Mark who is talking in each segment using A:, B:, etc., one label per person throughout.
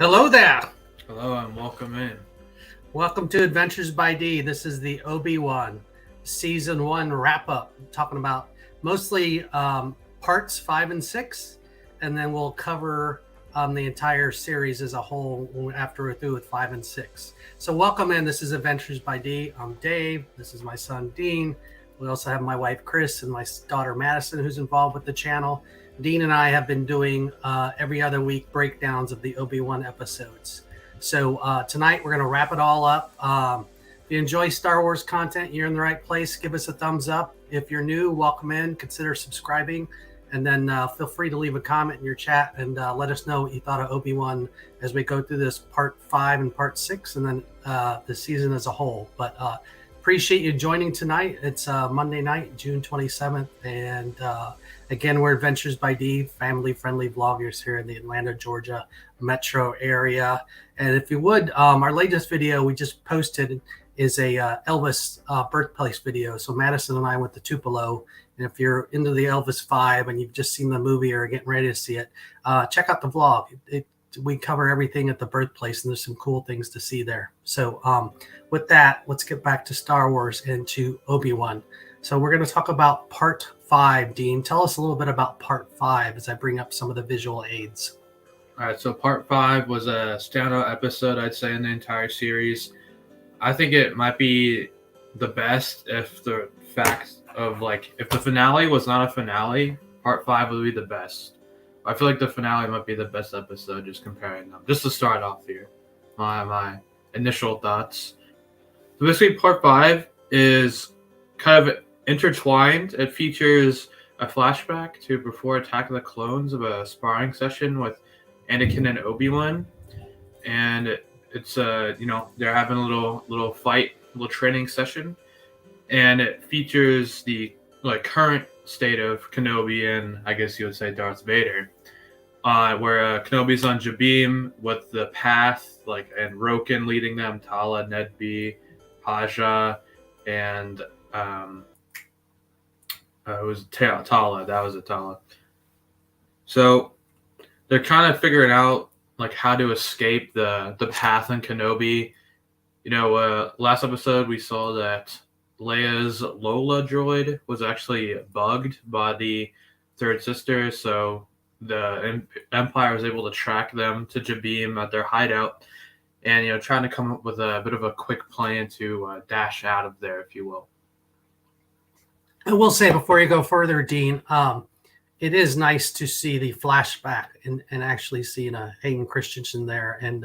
A: Hello there.
B: Hello and welcome in.
A: Welcome to Adventures by D. This is the Obi-Wan Season 1 wrap-up. Talking about mostly parts 5 and 6, and then we'll cover the entire series as a whole after we're through with 5 and 6. So welcome in. This is Adventures by D. I'm Dave. This is my son, Dean. We also have my wife, Chris, and my daughter, Madison, who's involved with the channel. Dean and I have been doing every other week breakdowns of the Obi-Wan episodes. So tonight we're going to wrap it all up. If you enjoy Star Wars content, you're in the right place. Give us a thumbs up. If you're new, welcome in. Consider subscribing. And then feel free to leave a comment in your chat and let us know what you thought of Obi-Wan as we go through this part 5 and part 6 and then the season as a whole. But appreciate you joining tonight. It's Monday night, June 27th. And again, we're Adventures by D, family-friendly vloggers here in the Atlanta, Georgia metro area. And if you would, our latest video we just posted is a Elvis birthplace video. So Madison and I went to Tupelo. And if you're into the Elvis vibe and you've just seen the movie or getting ready to see it, check out the vlog. We cover everything at the birthplace, and there's some cool things to see there. So with that, let's get back to Star Wars and to Obi-Wan. So we're going to talk about part 5. Dean, tell us a little bit about part 5 as I bring up some of the visual aids.
B: All right, so part 5 was a standout episode, I'd say, in the entire series. I think it might be the best if the fact of, like, if the finale was not a finale, part 5 would be the best. I feel like the finale might be the best episode, just comparing them. Just to start off here, my initial thoughts. So basically, part 5 is kind of intertwined. It features a flashback to before Attack of the Clones of a sparring session with Anakin and Obi-Wan, and it's they're having a little fight, little training session, and it features the current state of Kenobi and I guess you would say Darth Vader, where Kenobi's on Jabim with the path, and Rokin leading them, Tala, Nedby, Haja, and it was Tala. That was a Tala. So they're kind of figuring out how to escape the path in Kenobi. Last episode we saw that Leia's Lola droid was actually bugged by the third sister, so the Empire was able to track them to Jabim at their hideout, and trying to come up with a bit of a quick plan to dash out of there, if you will.
A: I will say before you go further, Dean, it is nice to see the flashback and actually seeing Hayden Christensen there, and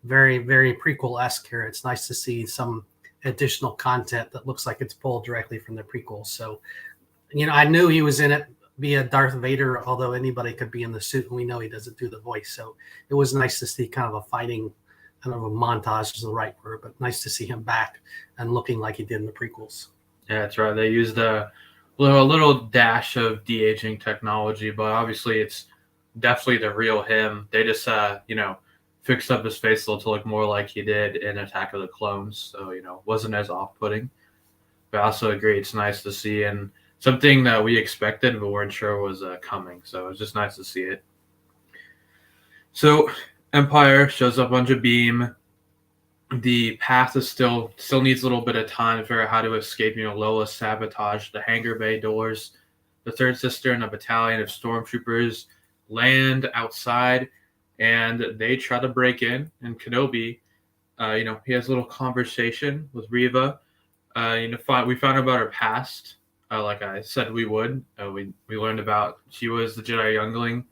A: very, very prequel-esque here. It's nice to see some additional content that looks like it's pulled directly from the prequels. So, I knew he was in it via Darth Vader, although anybody could be in the suit, and we know he doesn't do the voice. So it was nice to see kind of a fighting, kind of a montage is the right word, but nice to see him back and looking like he did in the prequels.
B: Yeah, that's right. They used a little dash of de-aging technology, but obviously it's definitely the real him. They just fixed up his face a little to look more like he did in Attack of the Clones, so wasn't as off-putting. But I also agree it's nice to see, and something that we expected but weren't sure was coming, so it was just nice to see it. So Empire shows up on Jabim. The path is still needs a little bit of time to figure out how to escape. Lola sabotaged the hangar bay doors. The third sister and a battalion of stormtroopers land outside, and they try to break in. And Kenobi, he has a little conversation with Reva. We found about her past, like I said we would. We learned about she was the Jedi youngling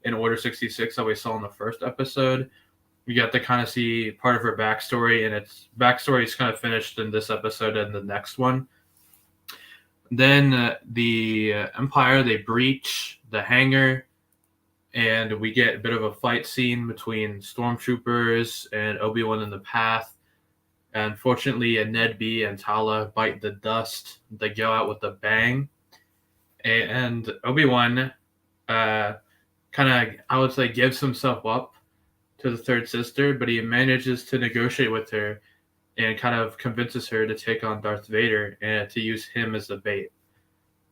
B: in Order 66 that we saw in the first episode. We got to kind of see part of her backstory, and its backstory is kind of finished in this episode and the next one. Then the Empire, they breach the hangar, and we get a bit of a fight scene between stormtroopers and Obi-Wan in the path. And fortunately, Nedby and Tala bite the dust. They go out with a bang. And Obi-Wan kind of, I would say, gives himself up to the third sister, but he manages to negotiate with her and kind of convinces her to take on Darth Vader and to use him as the bait.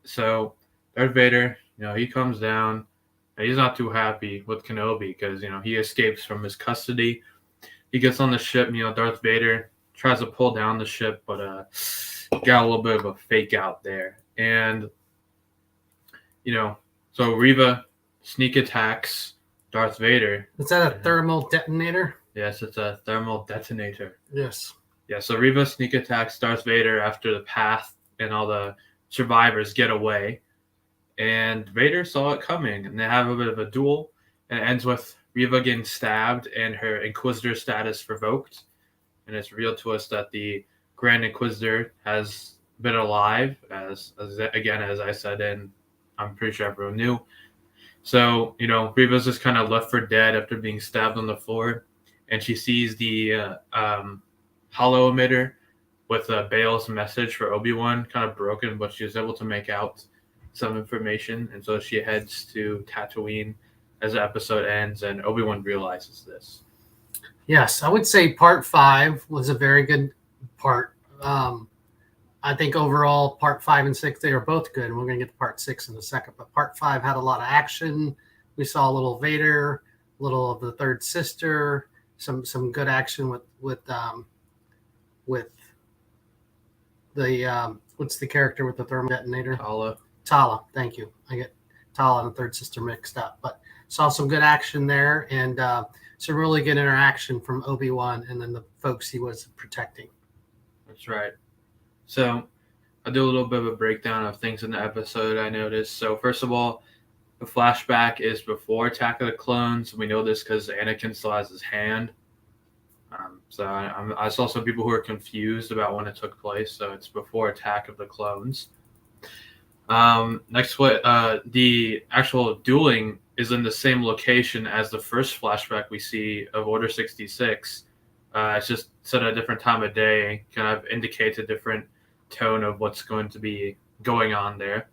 B: So Darth Vader, he comes down And he's not too happy with Kenobi because, he escapes from his custody. He gets on the ship, Darth Vader tries to pull down the ship, but got a little bit of a fake out there. And, so Reva sneak attacks Darth Vader.
A: Is that a thermal detonator?
B: Yes, it's a thermal detonator.
A: Yes.
B: Yeah, so Reva sneak attacks Darth Vader after the path and all the survivors get away. And Vader saw it coming, and they have a bit of a duel. And it ends with Reva getting stabbed and her Inquisitor status revoked. And it's revealed to us that the Grand Inquisitor has been alive, as I said, and I'm pretty sure everyone knew. So, Reva's just kind of left for dead after being stabbed on the floor. And she sees the hollow emitter with Bail's message for Obi-Wan kind of broken, but she was able to make out some information. And so she heads to Tatooine as the episode ends, and Obi-Wan realizes this.
A: Yes, I would say part 5 was a very good part. I think overall part 5 and 6, they were both good. And we're going to get to part 6 in a second. But part 5 had a lot of action. We saw a little Vader, a little of the third sister, some good action with the what's the character with the thermal detonator? Tala, thank you. I get Tala and the third sister mixed up, but saw some good action there, and some really good interaction from Obi-Wan and then the folks he was protecting.
B: That's right. So I'll do a little bit of a breakdown of things in the episode I noticed. So first of all, the flashback is before Attack of the Clones. We know this because Anakin still has his hand. So I saw some people who are confused about when it took place. So it's before Attack of the Clones. Next, the actual dueling is in the same location as the first flashback we see of Order 66. It's just set at a different time of day, kind of indicates a different tone of what's going to be going on there.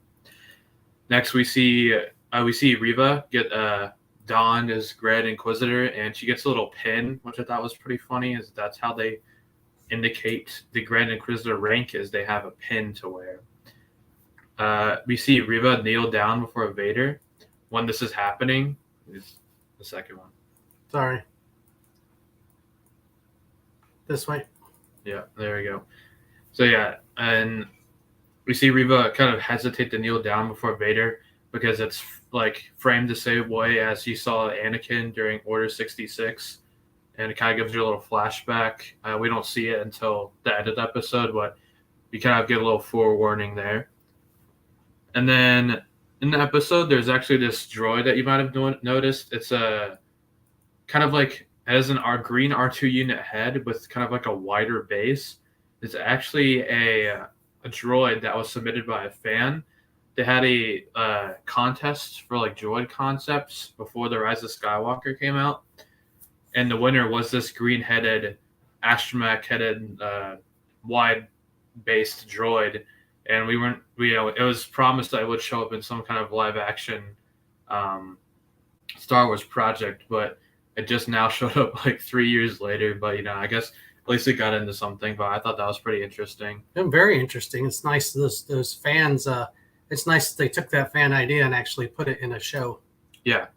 B: Next, we see Reva get donned as Grand Inquisitor, and she gets a little pin, which I thought was pretty funny, as that's how they indicate the Grand Inquisitor rank, is they have a pin to wear. We see Reva kneel down before Vader. When this is happening, is the second one.
A: Sorry. This way.
B: Yeah, there we go. So yeah, and we see Reva kind of hesitate to kneel down before Vader because it's like framed the same way as you saw Anakin during Order 66, and it kind of gives you a little flashback. We don't see it until the end of the episode, but you kind of get a little forewarning there. And then in the episode, there's actually this droid that you might have noticed. It's a kind of like, it has an green R2 unit head with kind of like a wider base. It's actually a droid that was submitted by a fan. They had a contest for like droid concepts before The Rise of Skywalker came out. And the winner was this green-headed, astromech-headed, wide-based droid. And it was promised that it would show up in some kind of live-action Star Wars project, but it just now showed up like 3 years later. But, I guess at least it got into something, but I thought that was pretty interesting.
A: And very interesting. It's nice those fans, it's nice that they took that fan idea and actually put it in a show.
B: Yeah.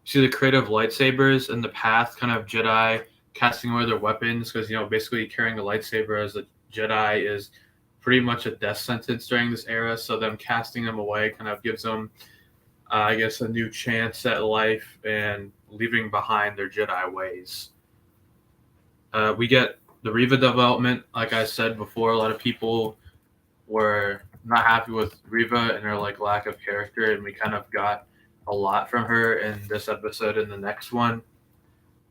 B: See the creative lightsabers and the path, kind of Jedi casting away their weapons, because, basically carrying a lightsaber as a Jedi is pretty much a death sentence during this era, so them casting them away kind of gives them, I guess, a new chance at life and leaving behind their Jedi ways. We get the Reva development. Like I said before, a lot of people were not happy with Reva and her lack of character, and we kind of got a lot from her in this episode and the next one.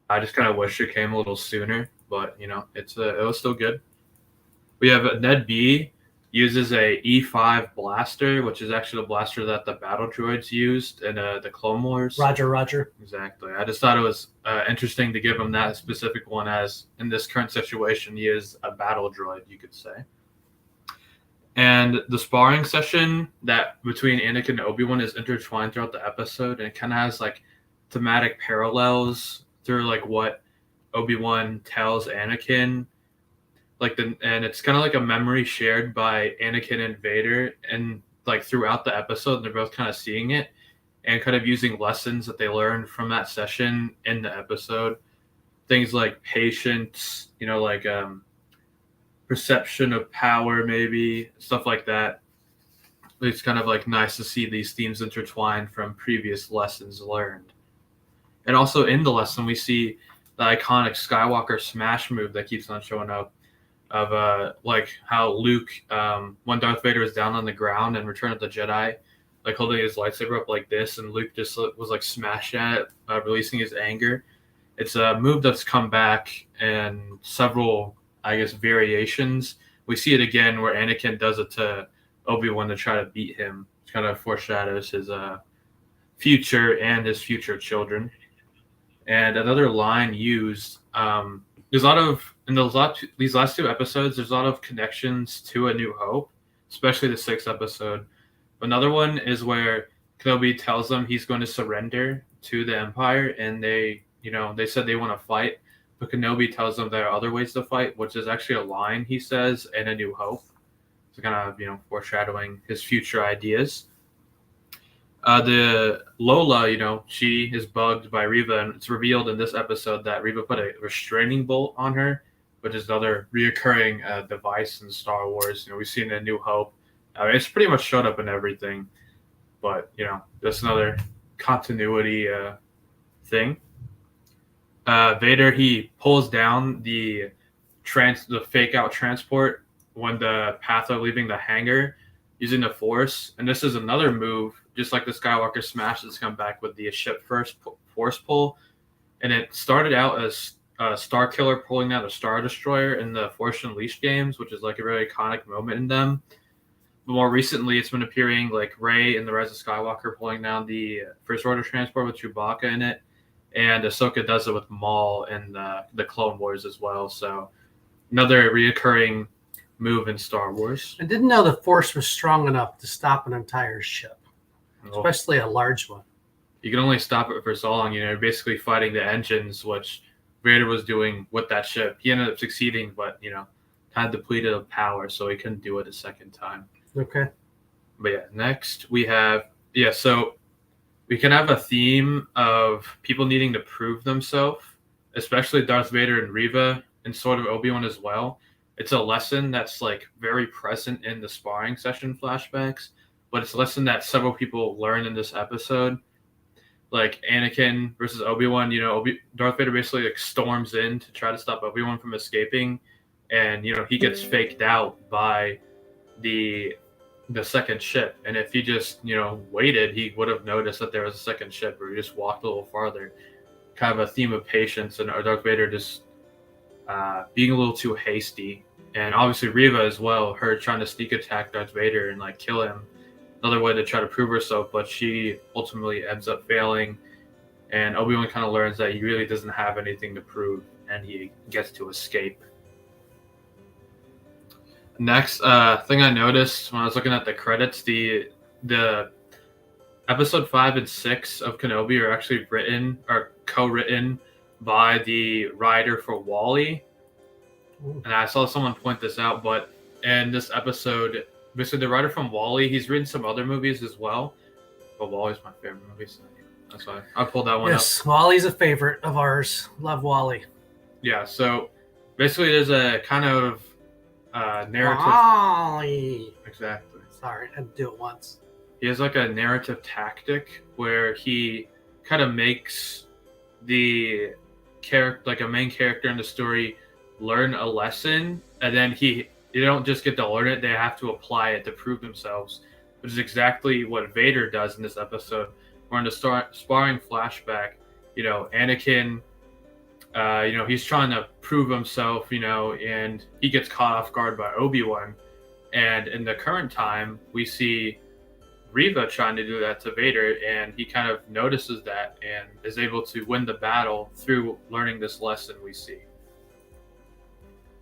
B: I just kind of wish it came a little sooner, but it was still good. We have Ned B uses a E5 blaster, which is actually the blaster that the battle droids used in the Clone Wars.
A: Roger. Exactly.
B: I just thought it was interesting to give him that specific one, as in this current situation, he is a battle droid, you could say. And the sparring session that between Anakin and Obi-Wan is intertwined throughout the episode, and it kind of has thematic parallels through what Obi-Wan tells Anakin. And it's kind of like a memory shared by Anakin and Vader, and throughout the episode, and they're both kind of seeing it. and kind of using lessons that they learned from that session in the episode. Things like patience, like perception of power, maybe stuff like that. It's kind of like nice to see these themes intertwined from previous lessons learned. And also in the lesson, we see the iconic Skywalker smash move that keeps on showing up of like how Luke, when Darth Vader was down on the ground in Return of the Jedi, like holding his lightsaber up like this, and Luke just was like smashing at it, releasing his anger. It's a move that's come back in several, I guess, variations. We see it again where Anakin does it to Obi-Wan to try to beat him. It kind of foreshadows his future and his future children. And another line used, there's a lot of, in these last two episodes, there's a lot of connections to A New Hope, especially the 6th episode. Another one is where Kenobi tells them he's going to surrender to the Empire, and they said they want to fight, but Kenobi tells them there are other ways to fight, which is actually a line he says in A New Hope. So kind of, foreshadowing his future ideas. The Lola, she is bugged by Reva, and it's revealed in this episode that Reva put a restraining bolt on her, which is another reoccurring device in Star Wars. We've seen in A New Hope. It's pretty much showed up in everything, but, that's another continuity thing. Vader, he pulls down the fake out transport when the path of leaving the hangar using the Force, and this is another move, just like the Skywalker smash that's come back with the ship first Force pull, and it started out as Star Killer pulling down a Star Destroyer in the Force Unleashed games, which is like a very iconic moment in them. But more recently, it's been appearing like Rey in The Rise of Skywalker pulling down the First Order transport with Chewbacca in it, and Ahsoka does it with Maul in the Clone Wars as well. So another reoccurring move in Star Wars.
A: I didn't know the Force was strong enough to stop an entire ship, especially a large one.
B: You can only stop it for so long. You're basically fighting the engines, which Vader was doing with that ship. He ended up succeeding, but kind of depleted of power, so he couldn't do it a second time.
A: Okay.
B: But yeah, next we have so we can have a theme of people needing to prove themselves, especially Darth Vader and Reva, and sort of Obi-Wan as well. It's a lesson that's like very present in the sparring session flashbacks, but it's a lesson that several people learn in this episode. Like Anakin versus Obi-Wan, Darth Vader basically like storms in to try to stop Obi-Wan from escaping, and he gets faked out by the second ship. And if he just waited, he would have noticed that there was a second ship, or he just walked a little farther. Kind of a theme of patience, and Darth Vader just being a little too hasty. And obviously Reva as well, her trying to sneak attack Darth Vader and like kill him, another way to try to prove herself, but she ultimately ends up failing, and Obi-Wan kind of learns that he really doesn't have anything to prove, and he gets to escape. Next thing I noticed when I was looking at the credits, the episode 5 and 6 of Kenobi are actually written or co-written by the writer for WALL-E. And I saw someone point this out, but in this episode, basically the writer from WALL-E, he's written some other movies as well, but WALL-E's my favorite movie, so that's why I pulled that one up.
A: Yes, WALL-E's a favorite of ours. Love WALL-E.
B: Yeah, so basically there's a kind of narrative.
A: WALL-E.
B: Exactly.
A: Sorry, I had to do it once.
B: He has like a narrative tactic where he kind of makes the character, like a main character in the story, learn a lesson, and then they don't just get to learn it, they have to apply it to prove themselves, which is exactly what Vader does in this episode. Where in the sparring flashback, Anakin, he's trying to prove himself, and he gets caught off guard by Obi-Wan. And in the current time, we see Reva trying to do that to Vader, and he kind of notices that and is able to win the battle through learning this lesson we see.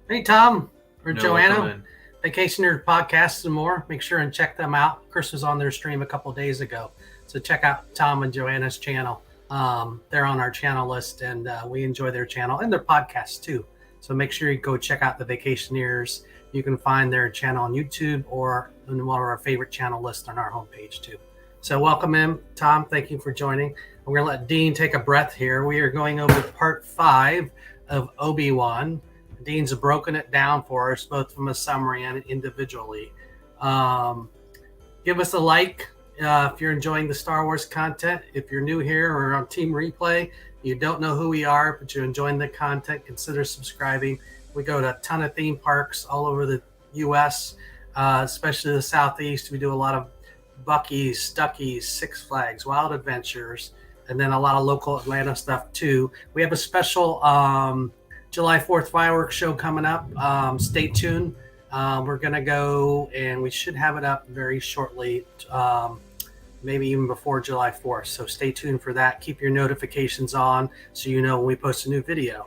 A: Hey, Tom or
B: No,
A: Joanna, Vacation Nerd Podcasts and more. Make sure and check them out. Chris was on their stream a couple days ago, so check out Tom and Joanna's channel. They're on our channel list, and we enjoy their channel and their podcast too. So make sure you go check out the Vacationeers. You can find their channel on YouTube or on one of our favorite channel lists on our homepage too. So welcome in, Tom. Thank you for joining. We're going to let Dean take a breath here. We are going over part 5 of Obi-Wan. Dean's broken it down for us, both from a summary and individually. Give us a like if you're enjoying the Star Wars content. If you're new here or on Team Replay, you don't know who we are, but you're enjoying the content, consider subscribing. We go to a ton of theme parks all over the U.S., especially the Southeast. We do a lot of Buc-ee's, Stuckey's, Six Flags, Wild Adventures, and then a lot of local Atlanta stuff too. We have a special July 4th fireworks show coming up. Stay tuned. We're going to go, and we should have it up very shortly, maybe even before July 4th. So stay tuned for that. Keep your notifications on so you know when we post a new video.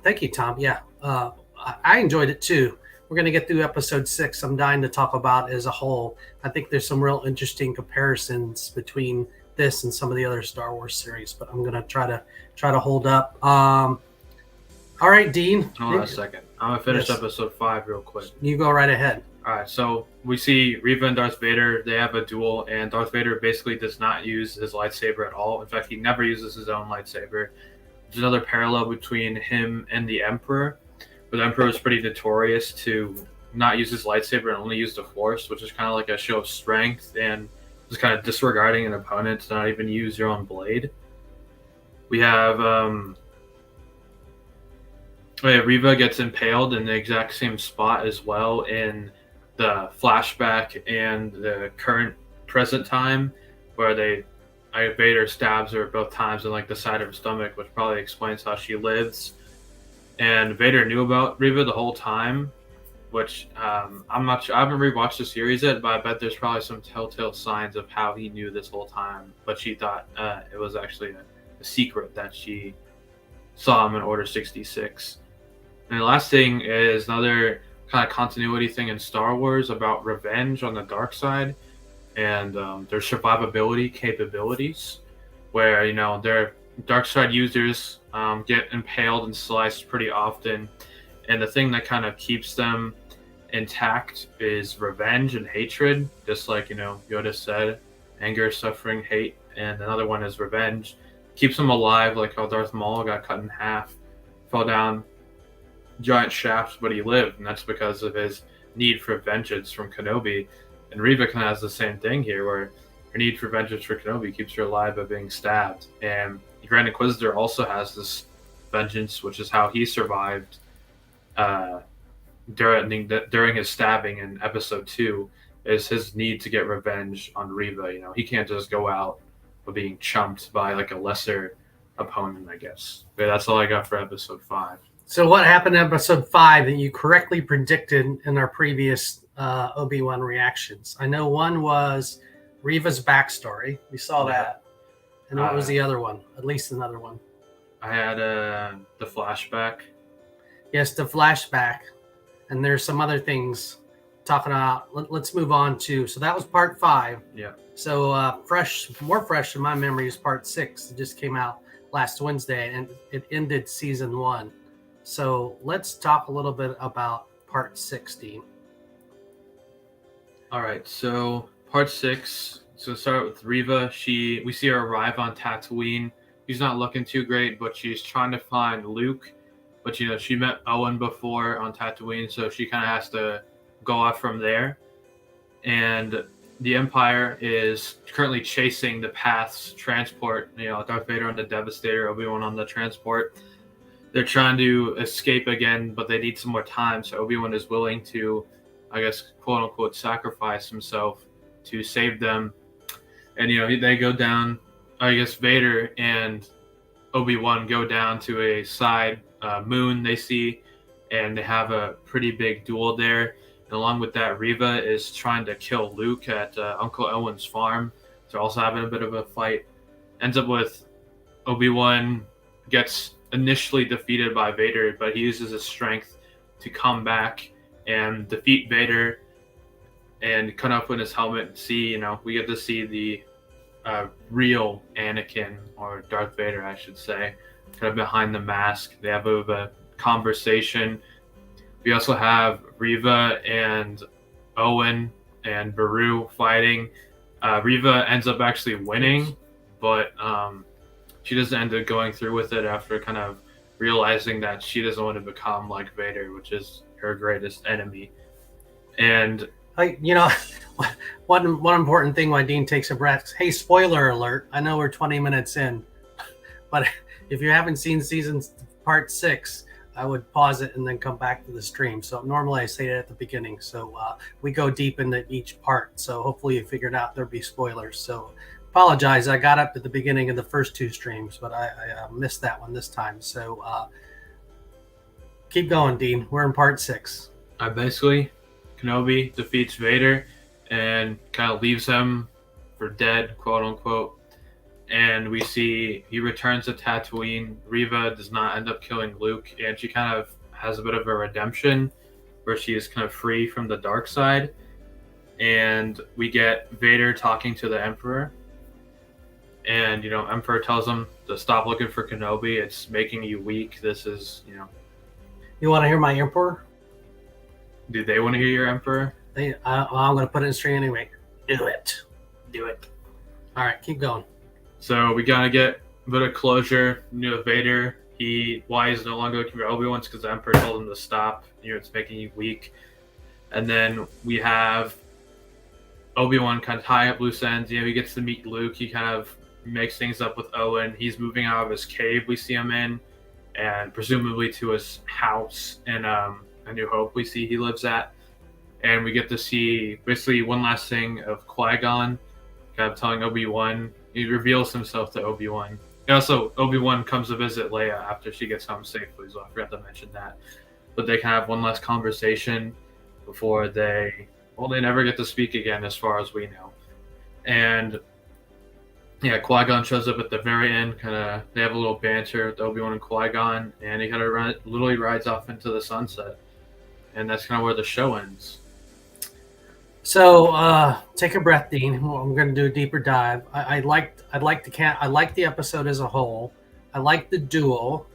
A: Thank you, Tom. Yeah, I enjoyed it too. We're going to get through episode 6. I'm dying to talk about as a whole. I think there's some real interesting comparisons between this and some of the other Star Wars series, but I'm going to try to hold up. All right, Dean.
B: Hold on a second. I'm going to finish episode 5 real quick.
A: You go right ahead.
B: All right, so we see Reva and Darth Vader. They have a duel, and Darth Vader basically does not use his lightsaber at all. In fact, he never uses his own lightsaber. There's another parallel between him and the Emperor. But the Emperor is pretty notorious to not use his lightsaber and only use the Force, which is kind of like a show of strength and just kind of disregarding an opponent to not even use your own blade. We have Reva gets impaled in the exact same spot as well in the flashback and the present time, where Vader stabs her both times in like the side of her stomach, which probably explains how she lives. And Vader knew about Reva the whole time, which I'm not sure. I haven't rewatched the series yet, but I bet there's probably some telltale signs of how he knew this whole time. But she thought it was actually a secret that she saw him in Order 66. And the last thing is another kind of continuity thing in Star Wars about revenge on the dark side and their survivability capabilities, where their dark side users get impaled and sliced pretty often, and the thing that kind of keeps them intact is revenge and hatred, just like Yoda said, anger, suffering, hate. And another one is revenge, keeps them alive, like how Darth Maul got cut in half, fell down giant shafts, but he lived, and that's because of his need for vengeance from Kenobi. And Reva kind of has the same thing here, where her need for vengeance for Kenobi keeps her alive by being stabbed. And the Grand Inquisitor also has this vengeance, which is how he survived during his stabbing in episode 2, is his need to get revenge on Reva. He can't just go out with being chumped by like a lesser opponent, I guess. But that's all I got for episode 5.
A: So what happened in episode 5 that you correctly predicted in our previous Obi-Wan reactions? I know one was Reva's backstory. We saw that. And what was the other one? At least another one.
B: I had the flashback.
A: Yes, the flashback. And there's some other things talking about. Let's move on to. So that was part 5.
B: Yeah.
A: So more fresh in my memory is part 6. It just came out last Wednesday, and it ended season 1. So let's talk a little bit about part 16.
B: All right. So part 6. So start with Reva. We see her arrive on Tatooine. She's not looking too great, but she's trying to find Luke. But she met Owen before on Tatooine, so she kind of has to go off from there. And the Empire is currently chasing the Path's transport. Darth Vader on the Devastator, Obi-Wan on the transport. They're trying to escape again, but they need some more time. So Obi-Wan is willing to, I guess, quote unquote, sacrifice himself to save them. And they go down. I guess Vader and Obi-Wan go down to a side moon they see, and they have a pretty big duel there. And along with that, Reva is trying to kill Luke at Uncle Owen's farm. They're also having a bit of a fight. Ends up with Obi-Wan gets initially defeated by Vader, but he uses his strength to come back and defeat Vader and cut off his helmet and see, we get to see the real Anakin, or Darth Vader, I should say, kind of behind the mask. They have a conversation. We also have Reva and Owen and Beru fighting. Riva ends up actually winning, but she doesn't end up going through with it after kind of realizing that she doesn't want to become like Vader, which is her greatest enemy. And
A: one important thing why Dean takes a breath. Hey, spoiler alert! I know we're 20 minutes in, but if you haven't seen part 6, I would pause it and then come back to the stream. So normally I say it at the beginning. So we go deep into each part. So hopefully you figured out there'd be spoilers. So apologize. I got up at the beginning of the first 2 streams, but I missed that one this time. So keep going, Dean. We're in part 6.
B: Basically, Kenobi defeats Vader and kind of leaves him for dead, quote unquote. And we see he returns to Tatooine. Riva does not end up killing Luke, and she kind of has a bit of a redemption where she is kind of free from the dark side. And we get Vader talking to the Emperor. And, Emperor tells him to stop looking for Kenobi. It's making you weak. This is,
A: You want to hear my Emperor?
B: Do they want to hear your Emperor?
A: I'm going to put it in stream anyway. Do it. All right, keep going.
B: So we gotta get a bit of closure. Vader, why he's no longer looking for Obi-Wan because the Emperor told him to stop. It's making you weak. And then we have Obi-Wan kind of tie up loose ends. He gets to meet Luke. He kind of makes things up with Owen. He's moving out of his cave we see him in, and presumably to his house in A New Hope we see he lives at. And we get to see basically one last thing of Qui-Gon kind of telling Obi-Wan. He reveals himself to Obi-Wan. Also, Obi-Wan comes to visit Leia after she gets home safely, so I forgot to mention that. But they can have one last conversation before they never get to speak again as far as we know. And Qui-Gon shows up at the very end. They have a little banter with Obi-Wan and Qui-Gon, and he kind of literally rides off into the sunset. And that's kind of where the show ends.
A: So take a breath, Dean. Well, I'm going to do a deeper dive. I liked the episode as a whole. I like the duel.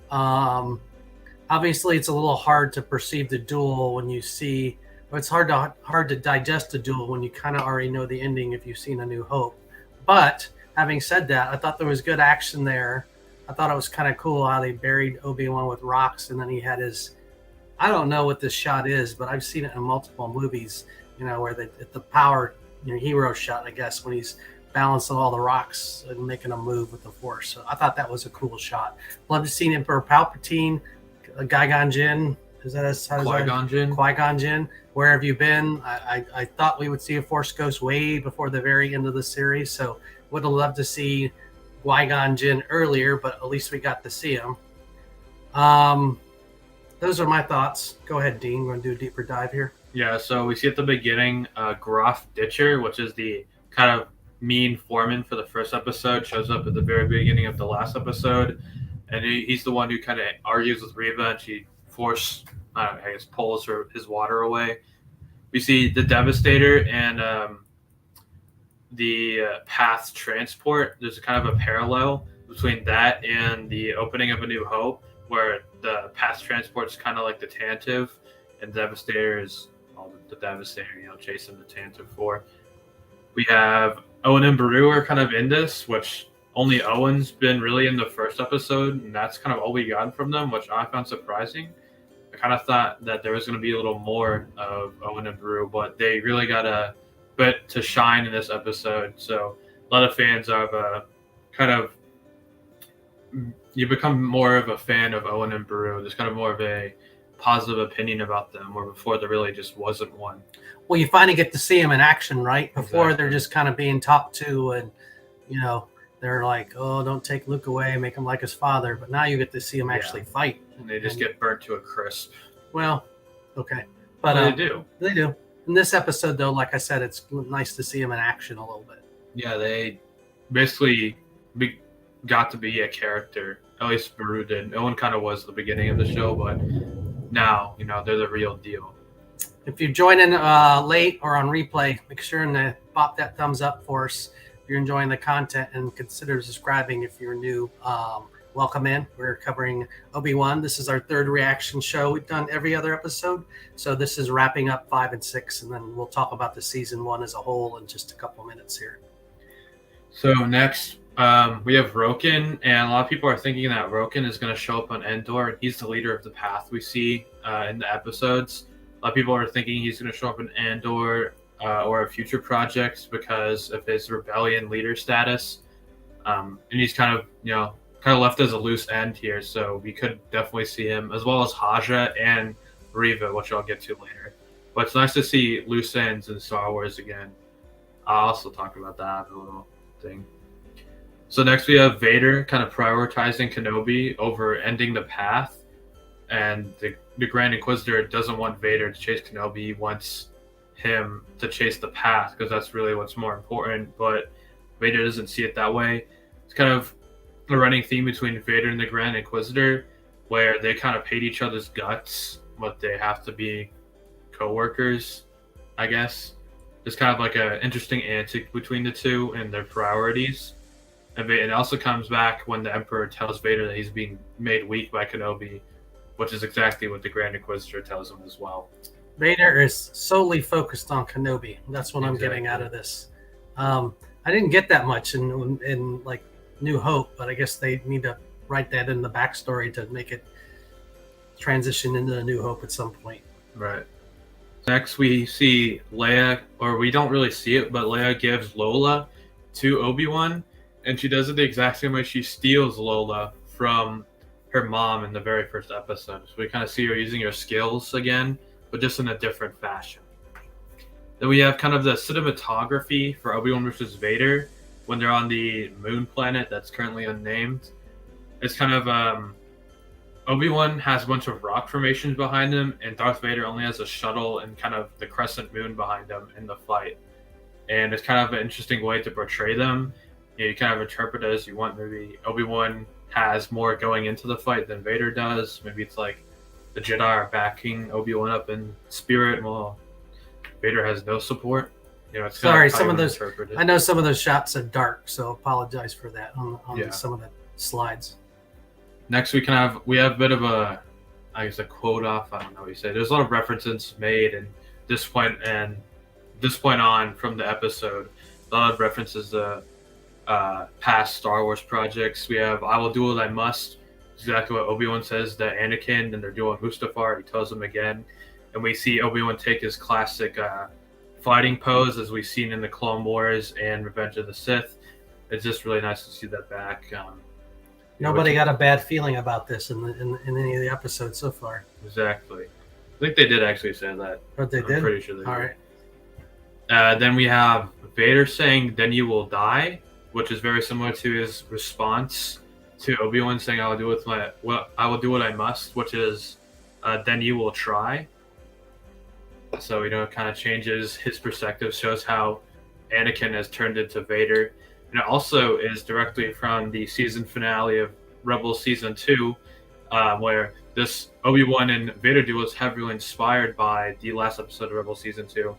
A: Obviously, it's a little hard to perceive the duel when you see. It's hard to digest the duel when you kind of already know the ending if you've seen A New Hope. But having said that, I thought there was good action there. I thought it was kind of cool how they buried Obi-Wan with rocks, and then he had his. I don't know what this shot is, but I've seen it in multiple movies. Where the power, hero shot, I guess, when he's balancing all the rocks and making them move with the Force. So I thought that was a cool shot. Love to see Emperor Palpatine, Qui-Gon Jinn. Is that
B: Qui-Gon Jinn?
A: Qui-Gon Jinn. Where have you been? I thought we would see a Force Ghost way before the very end of the series. So would have loved to see Qui-Gon Jinn earlier, but at least we got to see him. Those are my thoughts. Go ahead, Dean. We're going to do a deeper dive here.
B: Yeah, so we see at the beginning, Groff Ditcher, which is the kind of mean foreman for the first episode, shows up at the very beginning of the last episode, and he's the one who kind of argues with Riva, and she pulls his water away. We see the Devastator and the Path Transport. There's kind of a parallel between that and the opening of A New Hope, where the Path Transport's kind of like the Tantive, and Devastator is the Devastator, chasing the Tantive 4. We have Owen and Beru are kind of in this, which only Owen's been really in the first episode, and that's kind of all we got from them, which I found surprising. I kind of thought that there was going to be a little more of Owen and Beru, but they really got a bit to shine in this episode. So a lot of fans are you become more of a fan of Owen and Beru. There's kind of more of a positive opinion about them, where before there really just wasn't one.
A: Well, you finally get to see them in action, right? Before
B: Exactly.
A: They're just kind of being talked to, and they're like, "Oh, don't take Luke away, make him like his father." But now you get to see him actually fight,
B: And they just get burnt to a crisp.
A: Well, okay, but
B: They do.
A: They do. In this episode, though, like I said, it's nice to see him in action a little bit.
B: Yeah, they basically got to be a character. At least Beru did. No one kind of was at the beginning of the show, but now, they're the real deal.
A: If you're joining late or on replay, make sure and pop that thumbs up for us if you're enjoying the content, and consider subscribing if you're new. welcome in. We're covering Obi-Wan. This is our third reaction show. We've done every other episode, so this is wrapping up 5 and 6, and then we'll talk about the season 1 as a whole in just a couple minutes here.
B: So next, we have Rokin, and a lot of people are thinking that Rokin is going to show up on Endor, and he's the leader of the path we see in the episodes. A lot of people are thinking he's going to show up in Andor or a future project because of his rebellion leader status, and he's kind of left as a loose end here. So we could definitely see him, as well as Haja and Riva, which I'll get to later. But it's nice to see loose ends in Star Wars again. I'll also talk about that in a little thing. So next we have Vader kind of prioritizing Kenobi over ending the path, and the Grand Inquisitor doesn't want Vader to chase Kenobi. He wants him to chase the path because that's really what's more important, but Vader doesn't see it that way. It's kind of a running theme between Vader and the Grand Inquisitor where they kind of hate each other's guts, but they have to be co-workers, I guess. It's kind of like an interesting antic between the two and their priorities. And it also comes back when the Emperor tells Vader that he's being made weak by Kenobi, which is exactly what the Grand Inquisitor tells him as well.
A: Vader is solely focused on Kenobi. That's what I'm getting out of this. I didn't get that much in like New Hope, but I guess they need to write that in the backstory to make it transition into the New Hope at some point.
B: Right. Next, we see Leia, or we don't really see it, but Leia gives Lola to Obi-Wan, and she does it the exact same way she steals Lola from her mom in the very first episode. So we kind of see her using her skills again, but just in a different fashion. Then we have kind of the cinematography for Obi-Wan versus Vader when they're on the moon planet that's currently unnamed. It's kind of Obi-Wan has a bunch of rock formations behind him, and Darth Vader only has a shuttle and kind of the crescent moon behind him in the fight. And it's kind of an interesting way to portray them. You kind of interpret it as you want. Maybe Obi-Wan has more going into the fight than Vader does. Maybe it's like the Jedi are backing Obi-Wan up in spirit, while Vader has no support. It's
A: sorry. Some of those, I know some of those shots are dark, so apologize for that on some of the slides.
B: Next, we have a bit of a quote off. I don't know what you say. There's a lot of references made in this point on from the episode. A lot of references to past Star Wars projects. We have "I will do what I must." Exactly what Obi-Wan says to Anakin, and they're doing Mustafar. He tells him again, and we see Obi-Wan take his classic fighting pose as we've seen in the Clone Wars and Revenge of the Sith. It's just really nice to see that back.
A: Nobody got a bad feeling about this in any of the episodes so far.
B: Exactly. I think they did actually say that.
A: But they did?
B: I'm pretty sure they did.
A: All right.
B: Then we have Vader saying, "Then you will die," which is very similar to his response to Obi-Wan saying, I will do what I must," which is, "Then you will try." So, it kind of changes his perspective, shows how Anakin has turned into Vader. And it also is directly from the season finale of Rebels Season 2, where this Obi-Wan and Vader duel is heavily inspired by the last episode of Rebels Season 2,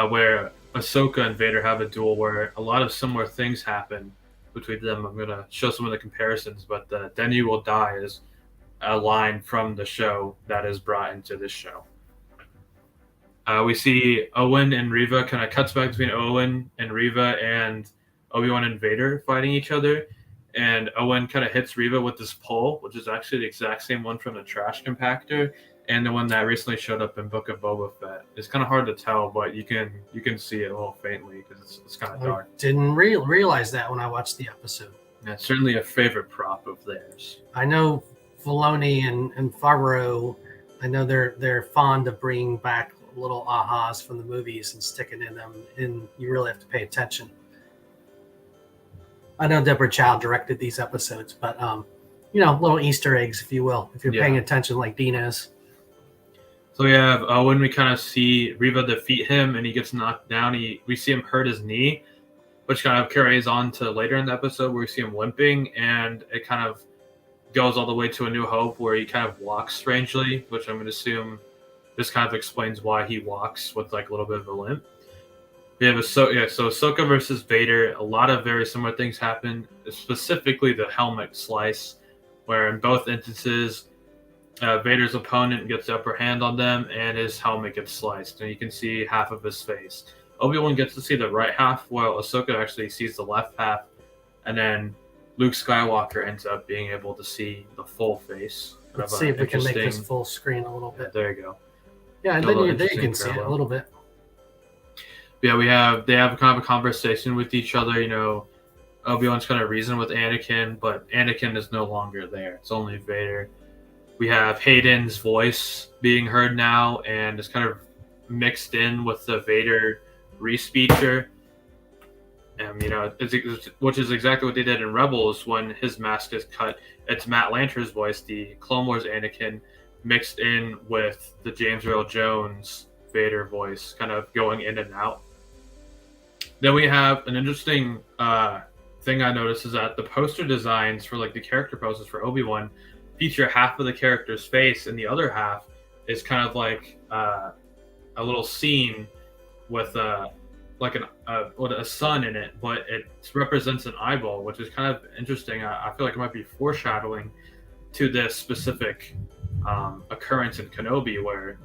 B: where Ahsoka and Vader have a duel where a lot of similar things happen between them. I'm going to show some of the comparisons, but the "Then you will die" is a line from the show that is brought into this show. We see Owen and Riva, kind of cuts back between Owen and Riva and Obi-Wan and Vader fighting each other, and Owen kind of hits Riva with this pole, which is actually the exact same one from the trash compactor and the one that recently showed up in Book of Boba Fett. It's kind of hard to tell, but you can see it a little faintly because it's kind of dark.
A: I didn't realize that when I watched the episode.
B: Yeah, it's certainly a favorite prop of theirs.
A: I know Filoni and Favreau, I know they're fond of bringing back little ahas from the movies and sticking in them, and you really have to pay attention. I know Deborah Chow directed these episodes, but little Easter eggs, if you will, if you're paying attention like Dean is.
B: So we have Owen, we kind of see Riva defeat him and he gets knocked down. We see him hurt his knee, which kind of carries on to later in the episode where we see him limping, and it kind of goes all the way to A New Hope where he kind of walks strangely, which I'm going to assume this kind of explains why he walks with like a little bit of a limp. We have so Ahsoka versus Vader. A lot of very similar things happen, specifically the helmet slice, where in both instances, Vader's opponent gets the upper hand on them, and his helmet gets sliced, and you can see half of his face. Obi-Wan gets to see the right half, while Ahsoka actually sees the left half, and then Luke Skywalker ends up being able to see the full face.
A: Let's see if we can make this full screen a little bit.
B: There you go.
A: Yeah, and then you can see it a little bit.
B: Yeah, they have kind of a conversation with each other. Obi-Wan's kind of reason with Anakin, but Anakin is no longer there. It's only Vader. We have Hayden's voice being heard now, and it's kind of mixed in with the Vader re-speecher. And, which is exactly what they did in Rebels when his mask is cut. It's Matt Lanter's voice, the Clone Wars Anakin, mixed in with the James Earl Jones Vader voice, kind of going in and out. Then we have an interesting thing I noticed is that the poster designs for the character poses for Obi-Wan feature half of the character's face, and the other half is kind of like a little scene with a sun in it, but it represents an eyeball, which is kind of interesting. I feel like it might be foreshadowing to this specific occurrence in Kenobi, where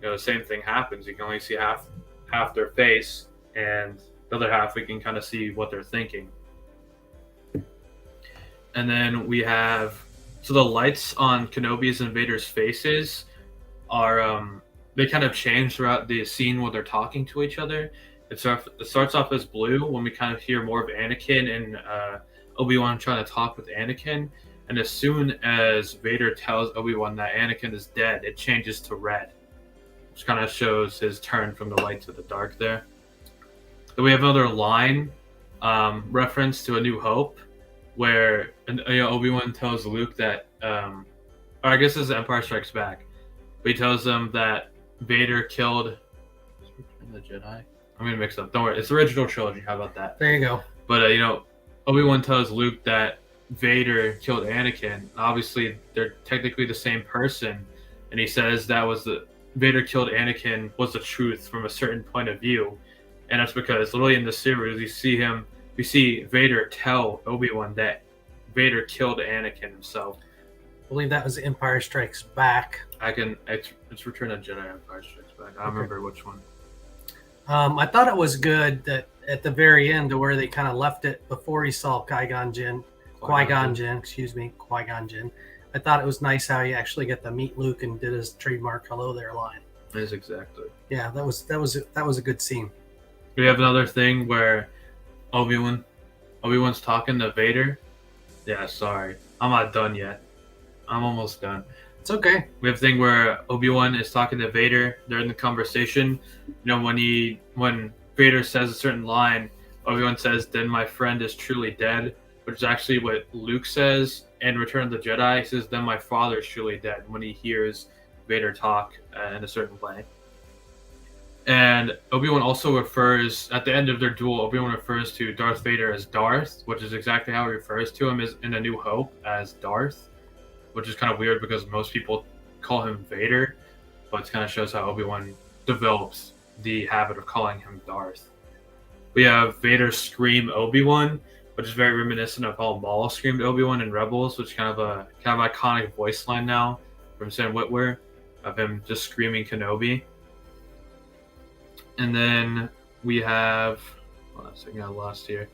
B: the same thing happens. You can only see half their face, and the other half we can kind of see what they're thinking. And then we have the lights on Kenobi's and Vader's faces are they kind of change throughout the scene where they're talking to each other. It starts off as blue when we kind of hear more of Anakin and Obi-Wan trying to talk with Anakin. And as soon as Vader tells Obi-Wan that Anakin is dead, it changes to red, which kind of shows his turn from the light to the dark there. Then we have another line reference to A New Hope, where Obi-Wan tells Luke that, or I guess this is Empire Strikes Back, but he tells them that Vader killed the Jedi. I'm gonna mix up. Don't worry, it's the original trilogy. How about that?
A: There you go.
B: But Obi-Wan tells Luke that Vader killed Anakin. Obviously, they're technically the same person, and he says that was Vader killed Anakin was the truth from a certain point of view, and that's because literally in the series we see Vader tell Obi-Wan that Vader killed Anakin himself.
A: I believe that was Empire Strikes Back.
B: It's Return of Jedi, Empire Strikes Back. I don't remember which one.
A: I thought it was good that at the very end, to where they kind of left it before he saw Qui-Gon Jinn. I thought it was nice how he actually got to meet Luke and did his trademark "Hello there" line.
B: Yes, exactly.
A: Yeah, that was a good scene.
B: We have another thing where Obi-Wan's talking to Vader. Yeah, sorry, I'm not done yet. I'm almost done.
A: It's okay.
B: We have a thing where Obi-Wan is talking to Vader during the conversation. When Vader says a certain line, Obi-Wan says, "Then my friend is truly dead," which is actually what Luke says in Return of the Jedi. He says, "Then my father is truly dead," when he hears Vader talk in a certain way. And Obi-Wan also refers, at the end of their duel, Obi-Wan refers to Darth Vader as Darth, which is exactly how he refers to him in A New Hope as Darth, which is kind of weird because most people call him Vader, but it kind of shows how Obi-Wan develops the habit of calling him Darth. We have Vader scream Obi-Wan, which is very reminiscent of how Maul screamed Obi-Wan in Rebels, which is kind of iconic voice line now from Sam Witwer of him just screaming Kenobi. And then we have, I got lost here.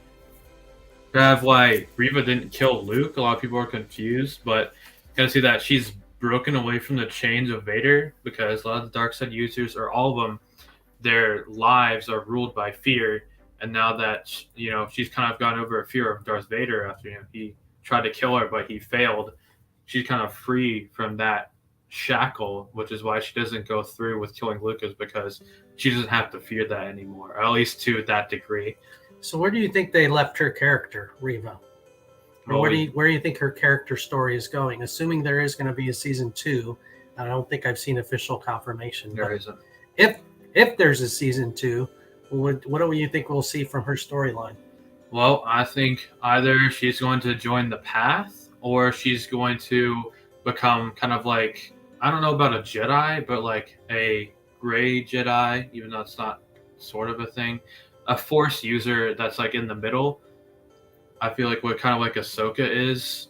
B: We have why Reva didn't kill Luke. A lot of people are confused, but you gotta see that she's broken away from the chains of Vader, because a lot of the dark side users, or all of them, their lives are ruled by fear. And now that she's kind of gone over a fear of Darth Vader after he tried to kill her, but he failed, she's kind of free from that shackle, which is why she doesn't go through with killing Lucas, because she doesn't have to fear that anymore, or at least to that degree.
A: So where do you think they left her character, Reva? Or where do you think her character story is going? Assuming there is going to be a season 2, I don't think I've seen official confirmation.
B: There isn't.
A: If there's a season 2, what do you think we'll see from her storyline?
B: Well, I think either she's going to join the Path, or she's going to become kind of like, I don't know about a Jedi, but like a gray Jedi, even though it's not sort of a thing. A Force user that's like in the middle. I feel like what kind of like Ahsoka is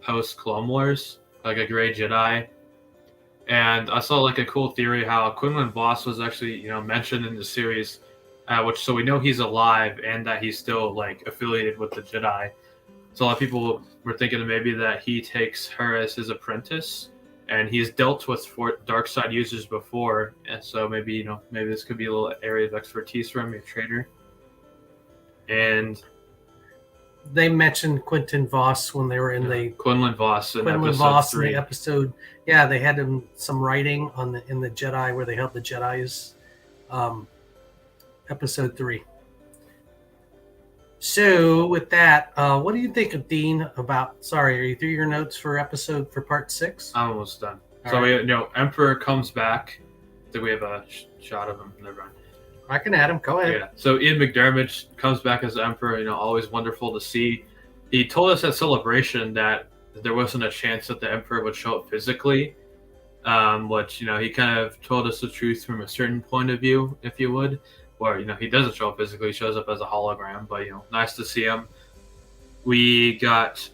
B: post Clone Wars, like a gray Jedi. And I saw like a cool theory how Quinlan Voss was actually mentioned in the series, which so we know he's alive and that he's still like affiliated with the Jedi. So a lot of people were thinking maybe that he takes her as his apprentice, and he's dealt with dark side users before, and so maybe maybe this could be a little area of expertise for him, a trader. And
A: they mentioned Quentin Voss when they were in the
B: Quinlan Voss in
A: Quinlan
B: episode
A: Voss
B: 3.
A: in the episode. Yeah, they had him some writing in the Jedi where they held the Jedi's episode 3. So with that, what do you think of Dean about? Sorry, are you through your notes for part 6?
B: I'm almost done.
A: All
B: so
A: right.
B: we Emperor comes back. Do we have a shot of him? Never mind.
A: I can add him. Go ahead.
B: Yeah. So Ian McDermott comes back as Emperor. Always wonderful to see. He told us at Celebration that there wasn't a chance that the Emperor would show up physically, which he kind of told us the truth from a certain point of view, if you would. Or he doesn't show up physically; he shows up as a hologram. But nice to see him. We got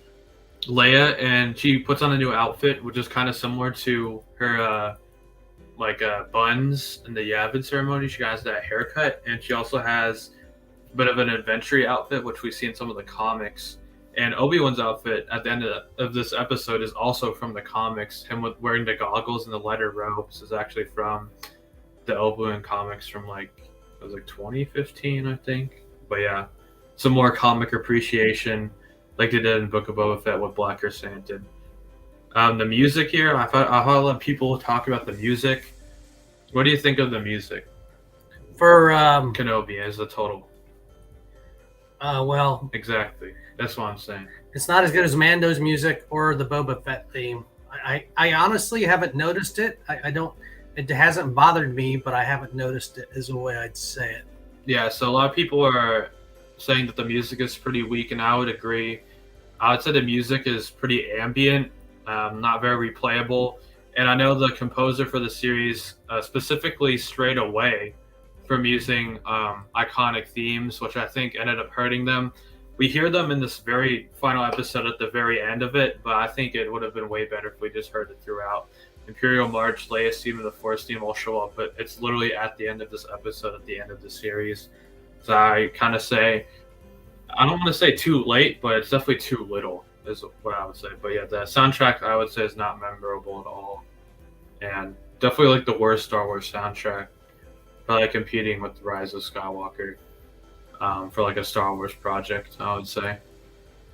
B: Leia, and she puts on a new outfit, which is kind of similar to her buns in the Yavin ceremony. She has that haircut, and she also has a bit of an adventure outfit, which we see in some of the comics. And Obi-Wan's outfit at the end of this episode is also from the comics. Him wearing the goggles and the leather robes is actually from the Obi-Wan comics from it was 2015, I think. But yeah, some more comic appreciation like they did in Book of Boba Fett with Black Sand did. The music here, I thought a lot of people talk about the music. What do you think of the music
A: for
B: Kenobi as a total?
A: Well,
B: exactly. That's what I'm saying.
A: It's not as good as Mando's music or the Boba Fett theme. I honestly haven't noticed it. I don't. It hasn't bothered me, but I haven't noticed it, is the way I'd say it.
B: Yeah. So a lot of people are saying that the music is pretty weak, and I would agree. I would say the music is pretty ambient. Not very replayable, and I know the composer for the series specifically strayed away from using iconic themes, which I think ended up hurting them. We hear them in this very final episode at the very end of it, but I think it would have been way better if we just heard it throughout. Imperial March, Leia's theme, and the Force theme all show up, but it's literally at the end of this episode, at the end of the series. So I kind of say, I don't want to say too late, but it's definitely too little, is what I would say. But yeah, the soundtrack I would say is not memorable at all, and definitely the worst Star Wars soundtrack, probably competing with the Rise of Skywalker for a Star Wars project, I would say.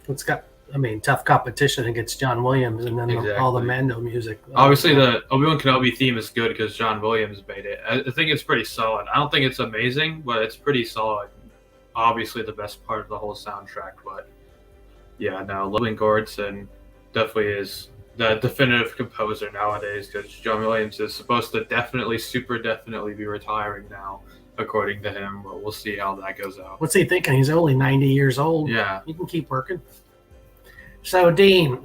A: It's got, tough competition against John Williams, and then all the Mando music.
B: Obviously, the Obi-Wan Kenobi theme is good because John Williams made it. I think it's pretty solid. I don't think it's amazing, but it's pretty solid. Obviously, the best part of the whole soundtrack, but yeah, no, Ludwig Göransson definitely is the definitive composer nowadays because John Williams is supposed to super definitely be retiring now, according to him. But we'll see how that goes out.
A: What's he thinking? He's only 90 years old.
B: Yeah.
A: He can keep working. So, Dean,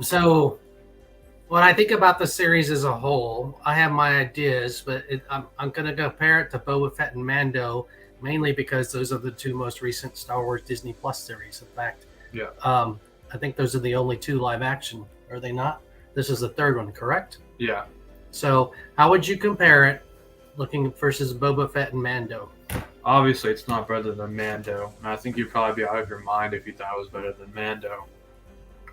A: when I think about the series as a whole, I have my ideas, but I'm going to compare it to Boba Fett and Mando, mainly because those are the two most recent Star Wars Disney Plus series. In fact,
B: yeah.
A: I think those are the only two live action, are they not? This is the third one, correct?
B: Yeah.
A: So how would you compare it looking versus Boba Fett and Mando?
B: Obviously, it's not better than Mando. And I think you'd probably be out of your mind if you thought it was better than Mando.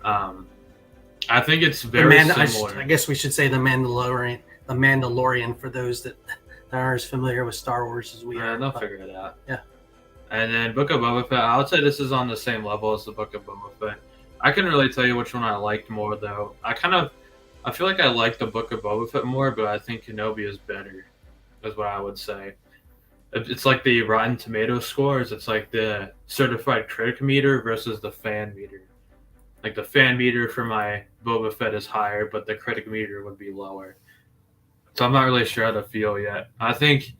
B: I think it's very similar.
A: I guess we should say the Mandalorian for those that aren't as familiar with Star Wars as we are.
B: They'll figure it out.
A: Yeah.
B: And then Book of Boba Fett, I would say this is on the same level as the Book of Boba Fett. I couldn't really tell you which one I liked more, though. I feel like I like the Book of Boba Fett more, but I think Kenobi is better, is what I would say. It's like the Rotten Tomatoes scores. It's like the certified critic meter versus the fan meter. Like the fan meter for my Boba Fett is higher, but the critic meter would be lower. So I'm not really sure how to feel yet. I think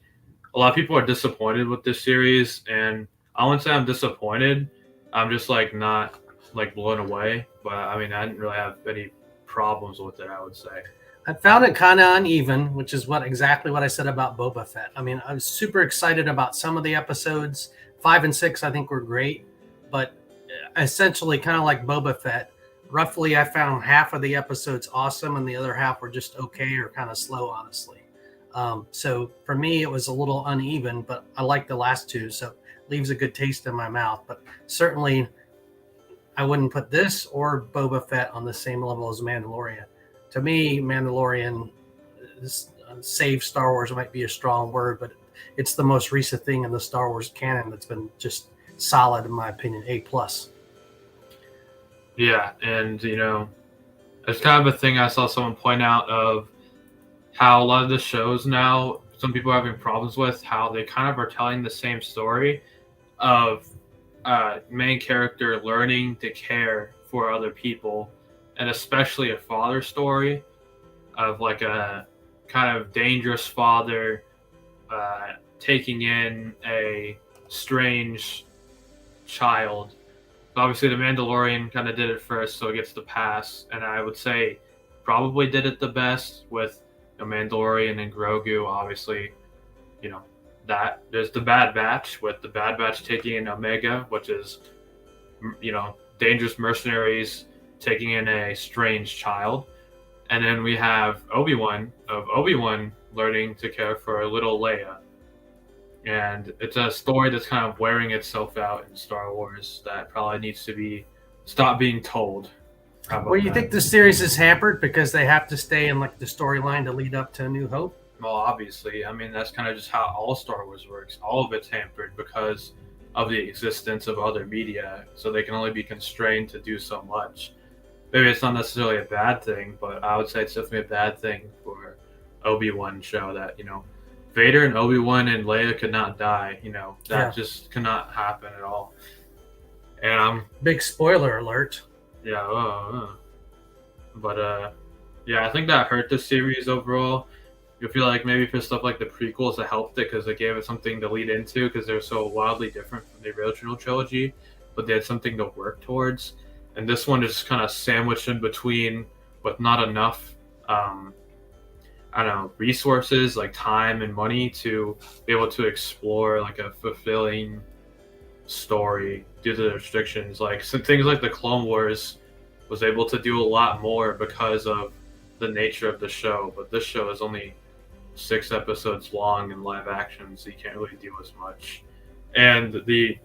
B: a lot of people are disappointed with this series, and I wouldn't say I'm disappointed. I'm just not blown away. But I didn't really have any problems with it, I would say.
A: I found it kind of uneven, which is exactly what I said about Boba Fett. I mean, I was super excited about some of the episodes. 5 and 6, I think, were great, but essentially, kind of like Boba Fett, roughly, I found half of the episodes awesome, and the other half were just okay or kind of slow, honestly. So for me, it was a little uneven, but I like the last two, so it leaves a good taste in my mouth. But certainly, I wouldn't put this or Boba Fett on the same level as Mandalorian. To me, Mandalorian save Star Wars might be a strong word, but it's the most recent thing in the Star Wars canon that's been just solid, in my opinion. A+.
B: Yeah, and it's kind of a thing I saw someone point out of how a lot of the shows now, some people are having problems with how they kind of are telling the same story of main character learning to care for other people, and especially a father story of like a kind of dangerous father taking in a strange child. Obviously, the Mandalorian kind of did it first, so it gets the pass, and I would say probably did it the best with the Mandalorian and Grogu. Obviously, that there's the Bad Batch, with the Bad Batch taking in Omega, which is dangerous mercenaries taking in a strange child, and then we have Obi-Wan learning to care for a little Leia. And it's a story that's kind of wearing itself out in Star Wars that probably needs to stop being told.
A: Well, you think the series is hampered because they have to stay in like the storyline to lead up to A New Hope?
B: Well, obviously, I mean, that's kind of just how all Star Wars works. All of it's hampered because of the existence of other media, so they can only be constrained to do so much. Maybe it's not necessarily a bad thing, but I would say it's definitely a bad thing for Obi-Wan show that, Vader and Obi-Wan and Leia could not die. That just cannot happen at all. And
A: big spoiler alert.
B: Yeah. But I think that hurt the series overall. You feel like maybe for stuff like the prequels, it helped it because it gave it something to lead into because they're so wildly different from the original trilogy, but they had something to work towards. And this one is kind of sandwiched in between with not enough resources like time and money to be able to explore like a fulfilling story due to the restrictions. Like some things like the Clone Wars was able to do a lot more because of the nature of the show, but this show is only 6 episodes long in live action, so you can't really do as much. And the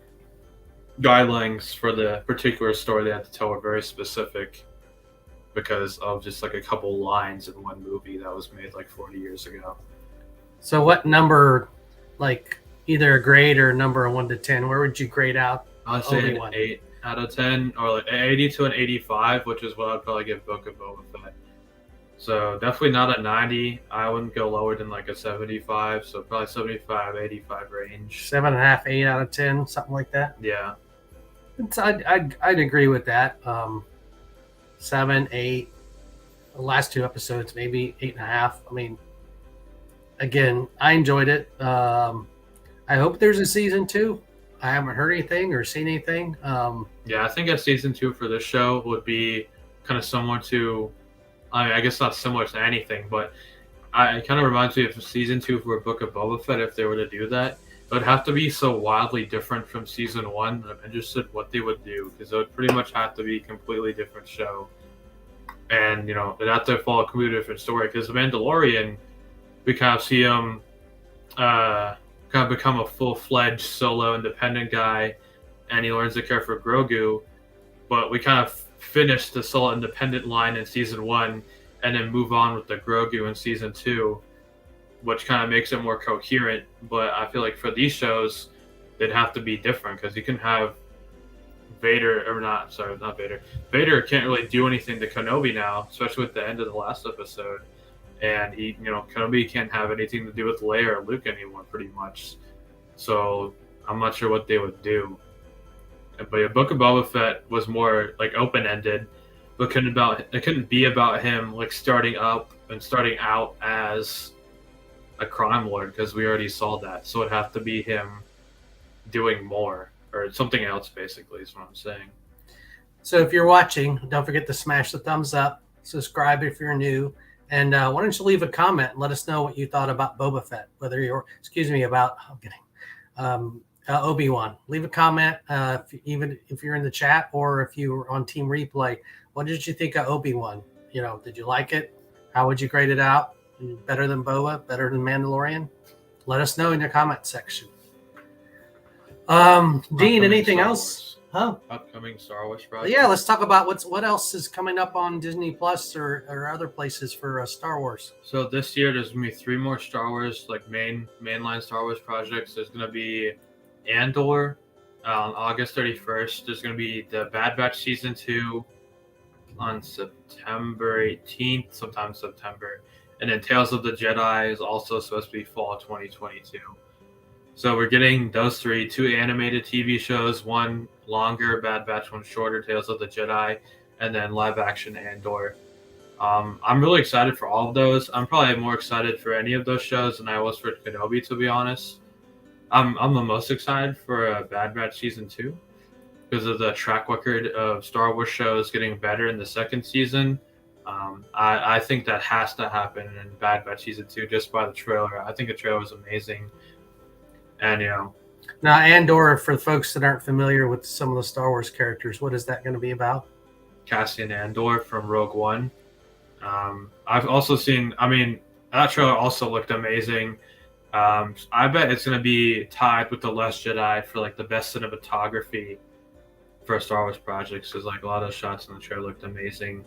B: guidelines for the particular story they had to tell were very specific because of just like a couple lines in one movie that was made like 40 years ago.
A: So what number, like either a grade or a number of 1 to 10, where would you grade out?
B: I'd say an 8 out of 10, or like 80 to an 85, which is what I'd probably give Book of Boba Fett. So definitely not a 90. I wouldn't go lower than like a 75. So probably 75, 85 range.
A: 7.5, 8 out of 10, something like that.
B: Yeah.
A: I'd agree with that. 7, 8. The last 2 episodes, maybe 8.5. I mean, again, I enjoyed it. I hope there's a season 2. I haven't heard anything or seen anything.
B: Yeah, I think a season 2 for this show would be kind of similar to, I guess not similar to anything, but it kind of reminds me of season 2 for Book of Boba Fett if they were to do that. It would have to be so wildly different from season 1 that I'm interested what they would do, because it would pretty much have to be a completely different show. And, it'd have to follow a completely different story, because The Mandalorian, we kind of see him kind of become a full-fledged solo independent guy, and he learns to care for Grogu, but we kind of finish the solo independent line in season 1 and then move on with the Grogu in season 2, which kind of makes it more coherent. But I feel like for these shows, they'd have to be different, because you can have Vader can't really do anything to Kenobi now, especially with the end of the last episode. And Kenobi can't have anything to do with Leia or Luke anymore, pretty much. So I'm not sure what they would do. But a Book of Boba Fett was more like open-ended, but it couldn't be about him like starting out as a crime lord, because we already saw that. So it'd have to be him doing more or something else, basically, is what I'm saying.
A: So if you're watching, don't forget to smash the thumbs up, subscribe if you're new, And why don't you leave a comment and let us know what you thought about Boba Fett, Obi-Wan. Leave a comment, even if you're in the chat or if you were on Team Replay. What did you think of Obi-Wan? Did you like it? How would you grade it out? Better than Boba? Better than Mandalorian? Let us know in your comment section. Dean, anything else?
B: Upcoming Star Wars project.
A: Yeah, let's talk about what else is coming up on Disney Plus or other places for Star Wars.
B: So this year there's gonna be 3 more Star Wars mainline Star Wars projects. There's gonna be Andor on August 31st. There's gonna be the Bad Batch season 2 on September 18th, sometime September, and then Tales of the Jedi is also supposed to be fall 2022. So we're getting those 3, 2 animated TV shows, 1 longer Bad Batch, 1 shorter Tales of the Jedi, and then live action Andor. I'm really excited for all of those. I'm probably more excited for any of those shows than I was for Kenobi, to be honest. I'm the most excited for Bad Batch season 2 because of the track record of Star Wars shows getting better in the second season. I think that has to happen in Bad Batch season 2 just by the trailer. I think the trailer was amazing. And
A: now Andor, for folks that aren't familiar with some of the Star Wars characters, what is that going to be about?
B: Cassian Andor from Rogue One. I've also seen, that trailer also looked amazing. I bet it's going to be tied with The Last Jedi for like the best cinematography for a Star Wars project, because like a lot of shots in the trailer looked amazing.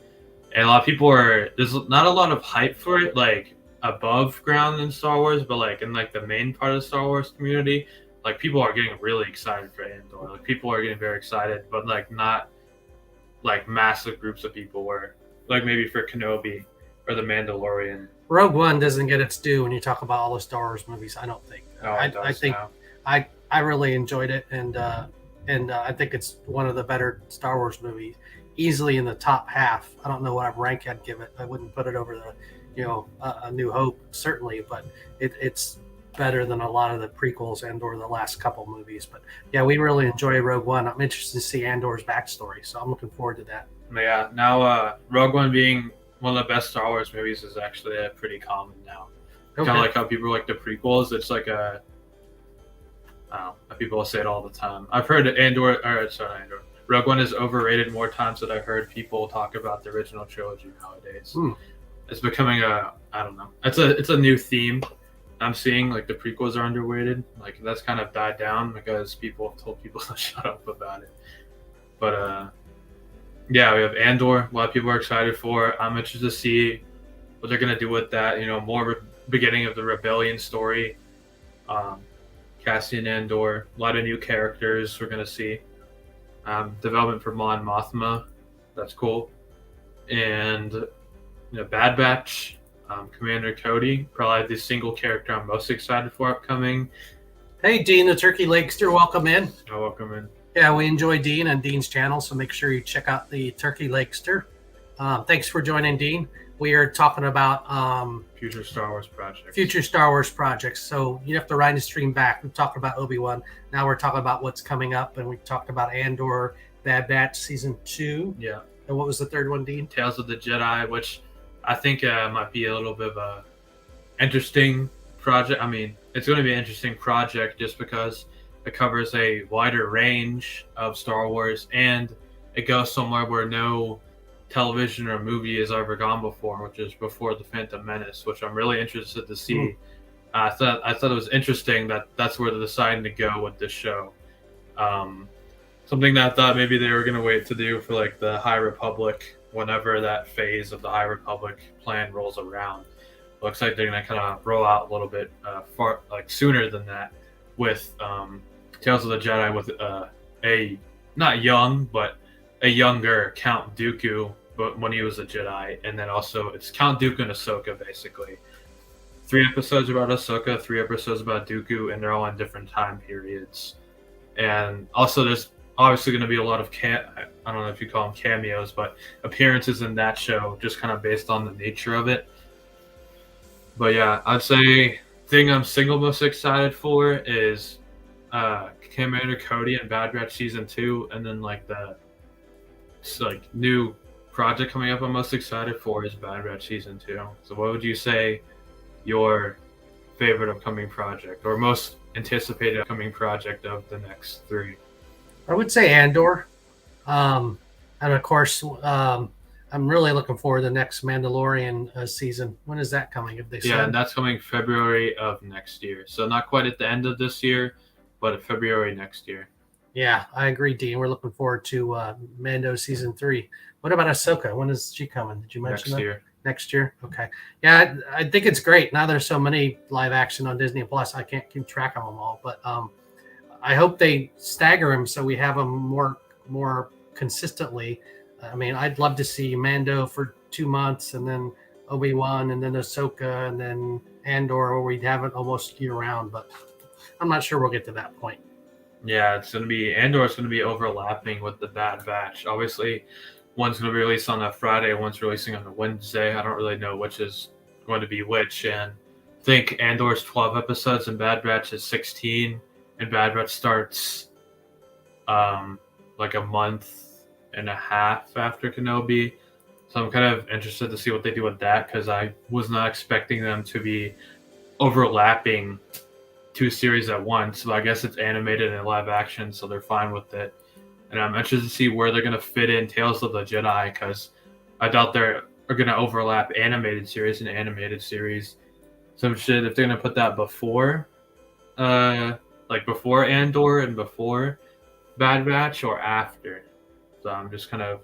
B: And a lot of people there's not a lot of hype for it, like above ground in Star Wars, but like in like the main part of the Star Wars community, like people are getting really excited for Andor. Like people are getting very excited, but like not like massive groups of people were like maybe for Kenobi or the Mandalorian.
A: Rogue One doesn't get its due when you talk about all the Star Wars movies, I don't think. I think now. I really enjoyed it, and I think it's one of the better Star Wars movies, easily in the top half. I don't know what rank I'd give it. I wouldn't put it over the A New Hope, certainly, but it's better than a lot of the prequels and or the last couple movies. But yeah, we really enjoy Rogue One. I'm interested to see Andor's backstory, so I'm looking forward to that.
B: Yeah, now Rogue One being one of the best Star Wars movies is actually pretty common now. Okay. Kind of like how people like the prequels. It's like people say it all the time. I've heard Rogue One is overrated more times than I've heard people talk about the original trilogy nowadays. It's becoming I don't know. It's a new theme I'm seeing. Like the prequels are underrated. Like that's kind of died down because people have told people to shut up about it. But yeah, we have Andor. A lot of people are excited for. I'm interested to see what they're gonna do with that. More beginning of the rebellion story. Cassian Andor. A lot of new characters we're gonna see. Development for Mon Mothma. That's cool. And Bad Batch, Commander Cody, probably the single character I'm most excited for upcoming.
A: Hey, Dean, the Turkey Lakester, welcome in.
B: Oh, welcome in.
A: Yeah, we enjoy Dean and Dean's channel, so make sure you check out the Turkey Lakester. Thanks for joining, Dean. We are talking about
B: future Star Wars projects.
A: Future Star Wars projects. So you have to rewind the stream back. We've talked about Obi-Wan. Now we're talking about what's coming up, and we talked about Andor, Bad Batch season 2.
B: Yeah.
A: And what was the third one, Dean?
B: Tales of the Jedi, which I think might be a little bit of a interesting project. It's going to be an interesting project just because it covers a wider range of Star Wars, and it goes somewhere where no television or movie has ever gone before, which is before The Phantom Menace, which I'm really interested to see. I thought it was interesting that that's where they're deciding to go with this show. Something that I thought maybe they were going to wait to do for like the High Republic, whenever that phase of the High Republic plan rolls around. Looks like they're going to kind of roll out a little bit sooner than that with Tales of the Jedi with a not young but a younger Count Dooku, but when he was a Jedi, and then also it's Count Dooku and Ahsoka basically. 3 episodes about Ahsoka, 3 episodes about Dooku, and they're all in different time periods. And also there's obviously going to be a lot of I don't know if you call them cameos, but appearances in that show, just kind of based on the nature of it. But yeah, I'd say thing I'm single most excited for is Commander Cody and Bad Batch season 2, and then like the new project coming up I'm most excited for is Bad Batch Season 2. So what would you say your favorite upcoming project or most anticipated upcoming project of the next 3?
A: I would say Andor. And of course, I'm really looking forward to the next Mandalorian season. When is that coming? If they said?
B: Yeah, and that's coming February of next year. So not quite at the end of this year, but February next year.
A: Yeah, I agree, Dean. We're looking forward to Mando season 3. What about Ahsoka? When is she coming? Did you mention
B: Next
A: that?
B: year.
A: Next year? Okay. Yeah, I think it's great. Now there's so many live action on Disney Plus, I can't keep track of them all. But I hope they stagger them so we have them more consistently. I mean, I'd love to see Mando for 2 months, and then Obi-Wan, and then Ahsoka, and then Andor, where we'd have it almost year round. But I'm not sure we'll get to that point.
B: Yeah, it's going to be Andor's going to be overlapping with the Bad Batch. Obviously, one's going to be released on a Friday, one's releasing on a Wednesday. I don't really know which is going to be which. And I think Andor's 12 episodes and Bad Batch is 16. And Bad Batch starts like a month and a half after Kenobi. So I'm kind of interested to see what they do with that because I was not expecting them to be overlapping 2 series at once, but I guess it's animated and live action, so they're fine with it. And I'm interested to see where they're going to fit in Tales of the Jedi, because I doubt they're going to overlap animated series and animated series. So I'm interested if they're going to put that before, before Andor and before Bad Batch, or after. So I'm just kind of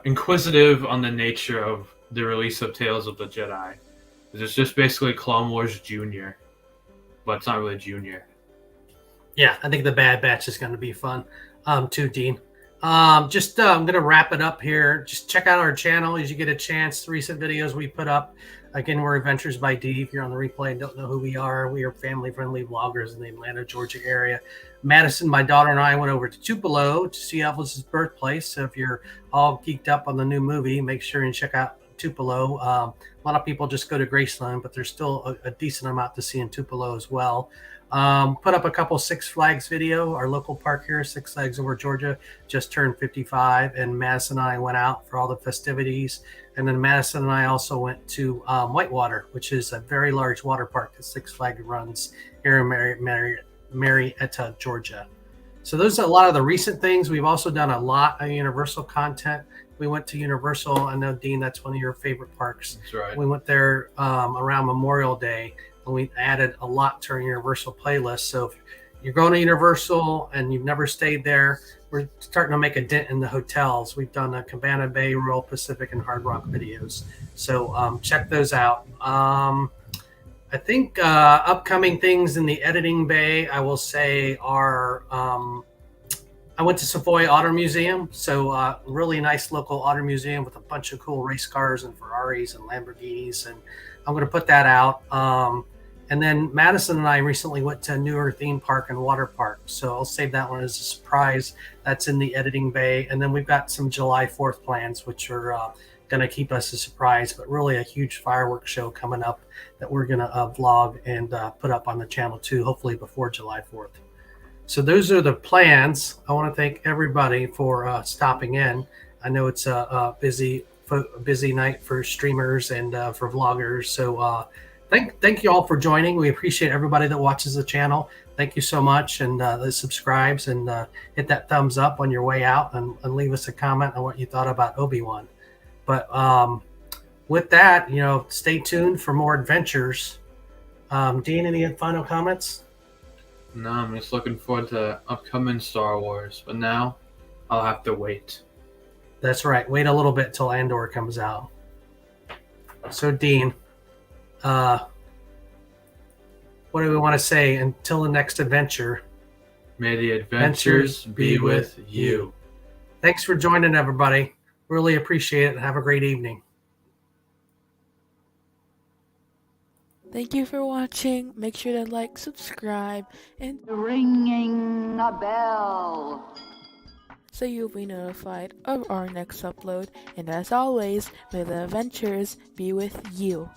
B: inquisitive on the nature of the release of Tales of the Jedi. It's just basically Clone Wars Junior. But it's not really Junior.
A: Yeah, I think the Bad Batch is going to be fun too, Dean. I'm going to wrap it up here. Just check out our channel as you get a chance. The recent videos we put up. Again, we're Adventures by D. If you're on the replay and don't know who we are family-friendly vloggers in the Atlanta, Georgia area. Madison, my daughter, and I went over to Tupelo to see Elvis's birthplace. So if you're all geeked up on the new movie, make sure and check out Tupelo. A lot of people just go to Graceland, but there's still a decent amount to see in Tupelo as well. Put up a couple Six Flags video. Our local park here, Six Flags over Georgia, just turned 55, and Madison and I went out for all the festivities. And then Madison and I also went to Whitewater, which is a very large water park that Six Flags runs here in Marietta, Georgia. So those are a lot of the recent things. We've also done a lot of Universal content. We went to Universal. I know, Dean, that's one of your favorite parks.
B: That's right.
A: We went there around Memorial Day, and we added a lot to our Universal playlist. So if you're going to Universal and you've never stayed there, we're starting to make a dent in the hotels. We've done a Cabana Bay, Royal Pacific, and Hard Rock videos. So check those out. I think upcoming things in the editing bay, I will say, are I went to Savoy Auto Museum. So really nice local auto museum with a bunch of cool race cars and Ferraris and Lamborghinis. And I'm going to put that out. And then Madison and I recently went to a newer theme park and water park. So I'll save that one as a surprise. That's in the editing bay. And then we've got some July 4th plans, which are going to keep us a surprise, but really a huge fireworks show coming up that we're going to vlog and put up on the channel too, hopefully before July 4th. So those are the plans. I want to thank everybody for stopping in. I know it's a busy night for streamers and for vloggers. So thank you all for joining. We appreciate everybody that watches the channel. Thank you so much, and that subscribes, and hit that thumbs up on your way out, and leave us a comment on what you thought about Obi-Wan. But with that, stay tuned for more adventures. Dean, any final comments?
B: No, I'm just looking forward to upcoming Star Wars, but now I'll have to wait.
A: That's right. Wait a little bit till Andor comes out. So, Dean, what do we want to say until the next adventure?
B: May the adventures be with you.
A: Thanks for joining, everybody. Really appreciate it. Have a great evening.
C: Thank you for watching. Make sure to like, subscribe, and
D: ringing a bell,
C: so you'll be notified of our next upload. And as always, may the adventures be with you.